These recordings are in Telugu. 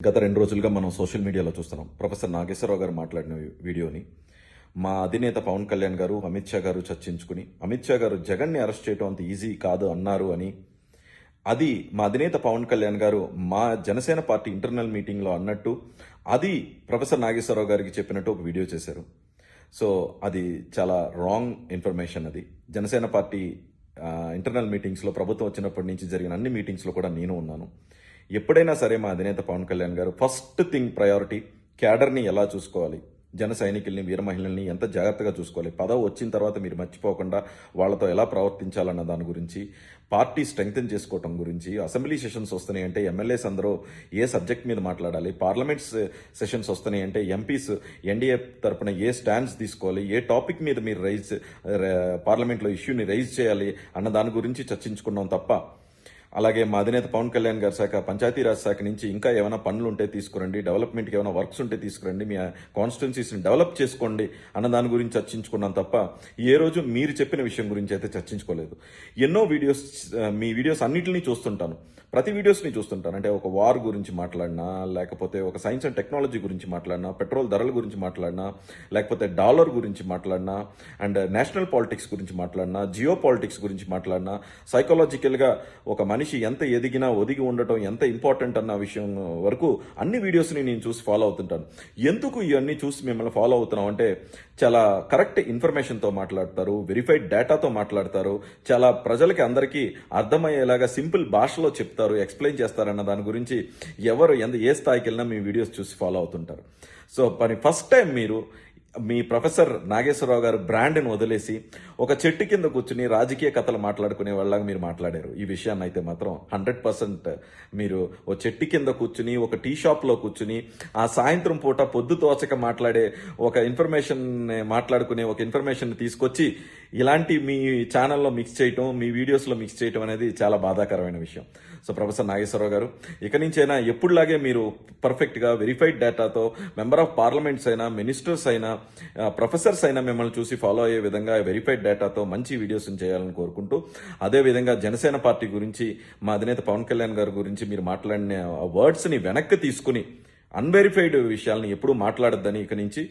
గత 2 రోజులుగా మనం సోషల్ మీడియాలో చూస్తున్నాం. ప్రొఫెసర్ నాగేశ్వరరావు గారు మాట్లాడిన వీడియోని మా అధినేత పవన్ కళ్యాణ్ గారు, అమిత్ షా గారు చర్చించుకుని, అమిత్ షా గారు జగన్‌ని అరెస్ట్ చేయడం అంత ఈజీ కాదు అన్నారు అని, అది మా అధినేత పవన్ కళ్యాణ్ గారు మా జనసేన పార్టీ ఇంటర్నల్ మీటింగ్‌లో అన్నట్టు, అది ప్రొఫెసర్ నాగేశ్వరరావు గారికి చెప్పినట్టు ఒక వీడియో చేశారు. సో, అది చాలా రాంగ్ ఇన్ఫర్మేషన్ అది. జనసేన పార్టీ ఇంటర్నల్ మీటింగ్స్‌లో ప్రభుత్వం వచ్చినప్పటి నుంచి జరిగిన అన్ని మీటింగ్స్‌లో కూడా నేను ఉన్నాను. ఎప్పుడైనా సరే మా అధినేత పవన్ కళ్యాణ్ గారు ఫస్ట్ థింగ్ ప్రయారిటీ క్యాడర్ని ఎలా చూసుకోవాలి, జన సైనికుల్ని, వీర మహిళల్ని ఎంత జాగ్రత్తగా చూసుకోవాలి, పదవి వచ్చిన తర్వాత మీరు మర్చిపోకుండా వాళ్ళతో ఎలా ప్రవర్తించాలన్న దాని గురించి, పార్టీ స్ట్రెంగ్తెన్ చేసుకోవటం గురించి, అసెంబ్లీ సెషన్స్ వస్తున్నాయి అంటే ఎమ్మెల్యేస్ అందరూ ఏ సబ్జెక్ట్ మీద మాట్లాడాలి, పార్లమెంట్స్ సెషన్స్ వస్తున్నాయి అంటే ఎంపీస్ ఎన్డీఏ తరపున ఏ స్టాండ్స్ తీసుకోవాలి, ఏ టాపిక్ మీద మీరు పార్లమెంట్లో ఇష్యూని రైజ్ చేయాలి అన్న దాని గురించి చర్చించుకున్నాం తప్ప, అలాగే మా అధినేత పవన్ కళ్యాణ్ గారి శాఖ పంచాయతీరాజ్ శాఖ నుంచి ఇంకా ఏమైనా పనులు ఉంటే తీసుకురండి, డెవలప్మెంట్కి ఏమైనా వర్క్స్ ఉంటే తీసుకురండి, మీ కాన్స్టిట్యున్సీస్ని డెవలప్ చేసుకోండి అన్న దాని గురించి చర్చించుకున్నాం తప్ప ఏ రోజు మీరు చెప్పిన విషయం గురించి అయితే చర్చించుకోలేదు. ఎన్నో వీడియోస్, మీ వీడియోస్ అన్నింటినీ చూస్తుంటాను, ప్రతి వీడియోస్ని చూస్తుంటాను. అంటే ఒక వార్ గురించి మాట్లాడినా, లేకపోతే ఒక సైన్స్ అండ్ టెక్నాలజీ గురించి మాట్లాడినా, పెట్రోల్ ధరల గురించి మాట్లాడినా, లేకపోతే డాలర్ గురించి మాట్లాడినా, అండ్ నేషనల్ పాలిటిక్స్ గురించి మాట్లాడినా, జియో పాలిటిక్స్ గురించి మాట్లాడినా, సైకాలజికల్గా ఒక మనిషి ఎంత ఎదిగినా ఒదిగి ఉండటం ఎంత ఇంపార్టెంట్ అన్న విషయం వరకు అన్ని వీడియోస్ని నేను చూసి ఫాలో అవుతుంటాను. ఎందుకు ఇవన్నీ చూసి మిమ్మల్ని ఫాలో అవుతున్నాం అంటే, చాలా కరెక్ట్ ఇన్ఫర్మేషన్తో మాట్లాడతారు, వెరిఫైడ్ డేటాతో మాట్లాడతారు, చాలా ప్రజలకి అందరికీ అర్థమయ్యేలాగా సింపుల్ భాషలో చెప్తారు, ఎక్స్ప్లెయిన్ చేస్తారన్న దాని గురించి ఎవరు ఏ స్థాయికి వెళ్ళినా మీ వీడియోస్ చూసి ఫాలో అవుతుంటారు. సో ఫస్ట్ టైం మీరు మీ ప్రొఫెసర్ నాగేశ్వరరావు గారు బ్రాండ్ని వదిలేసి ఒక చెట్టు కింద కూర్చుని రాజకీయ కథలు మాట్లాడుకునే వాళ్ళగా మీరు మాట్లాడారు. ఈ విషయాన్ని అయితే మాత్రం 100% మీరు ఓ చెట్టు కింద కూర్చుని, ఒక టీ షాప్లో కూర్చుని, ఆ సాయంత్రం పూట పొద్దు తోచక మాట్లాడే ఒక ఇన్ఫర్మేషన్ మాట్లాడుకునే ఒక ఇన్ఫర్మేషన్ తీసుకొచ్చి ఇలాంటి మీ ఛానల్లో మిక్స్ చేయటం, మీ వీడియోస్లో మిక్స్ చేయటం అనేది చాలా బాధాకరమైన విషయం. సో ప్రొఫెసర్ నాగేశ్వరరావు గారు, ఇక నుంచైనా ఎప్పుడులాగే మీరు పర్ఫెక్ట్గా వెరిఫైడ్ డేటాతో మెంబర్ ఆఫ్ పార్లమెంట్స్ అయినా, మినిస్టర్స్ అయినా, ప్రొఫెసర్స్ అయినా మిమ్మల్ని చూసి ఫాలో అయ్యే విధంగా వెరిఫైడ్ డేటాతో మంచి వీడియోస్ చేయాలని కోరుకుంటూ, అదేవిధంగా జనసేన పార్టీ గురించి, మా అధినేత పవన్ కళ్యాణ్ గారి గురించి మీరు మాట్లాడిన వర్డ్స్ని వెనక్కి తీసుకుని అన్వెరిఫైడ్ విషయాలను ఎప్పుడూ మాట్లాడొద్దని ఇక నుంచి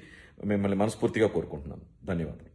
మిమ్మల్ని మనస్ఫూర్తిగా కోరుకుంటున్నాను. ధన్యవాదాలు.